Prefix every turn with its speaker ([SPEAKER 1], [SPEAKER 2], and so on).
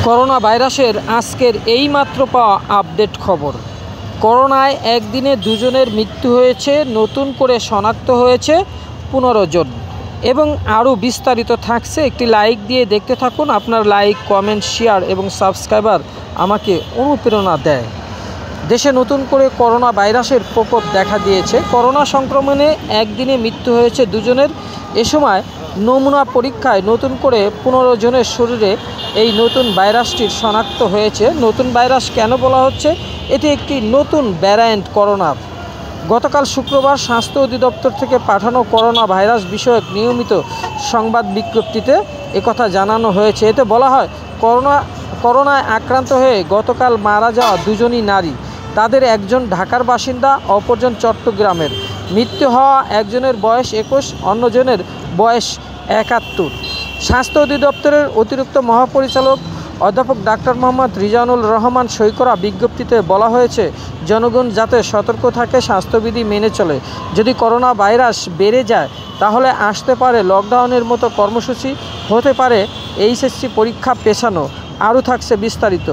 [SPEAKER 1] Corona ভাইরাসের আজকের এইমাত্র পাওয়া আপডেট খবর। করোনায় একদিনে দুজনের মৃত্যু হয়েছে, নতুন করে শনাক্ত হয়েছে 15 জন এবং আরও বিস্তারিত থাকছে। একটি লাইক দিয়ে দেখতে থাকুন। আপনার লাইক, কমেন্ট, শেয়ার এবং সাবস্ক্রাইবার আমাকে অনুপ্রেরণা দেয়। দেশে নতুন করে করোনা ভাইরাসের প্রকোপ দেখা দিয়েছে। করোনা সংক্রমণে একদিনে মৃত্যু হয়েছে দুজনের। এ সময় নমুনা পরীক্ষায় নতুন করে 15 জনের শরীরে এই নতুন ভাইরাসটির শনাক্ত হয়েছে। নতুন ভাইরাস কেন বলা হচ্ছে? এটি একটি নতুন ভ্যারিয়েন্ট করোনার। গতকাল শুক্রবার স্বাস্থ্য অধিদপ্তর থেকে পাঠানো করোনা ভাইরাস বিষয়ক নিয়মিত সংবাদ বিজ্ঞপ্তিতে একথা জানানো হয়েছে। এতে বলা হয়, করোনায় আক্রান্ত হয়ে গতকাল মারা যাওয়া দুজনই নারী। তাদের একজন ঢাকার বাসিন্দা, অপরজন চট্টগ্রামের। মৃত্যু হওয়া একজনের বয়স 21, অন্যজনের বয়স 71। স্বাস্থ্য অধিদপ্তরের অতিরিক্ত মহাপরিচালক অধ্যাপক ডাক্তার মোহাম্মদ রিজানুল রহমান সই করা বিজ্ঞপ্তিতে বলা হয়েছে, জনগণ যাতে সতর্ক থাকে, স্বাস্থ্যবিধি মেনে চলে। যদি করোনা ভাইরাস বেড়ে যায় তাহলে আসতে পারে লকডাউনের মতো কর্মসূচি, হতে পারে এইচএসসি পরীক্ষা পেছানো। আরও থাকছে বিস্তারিত।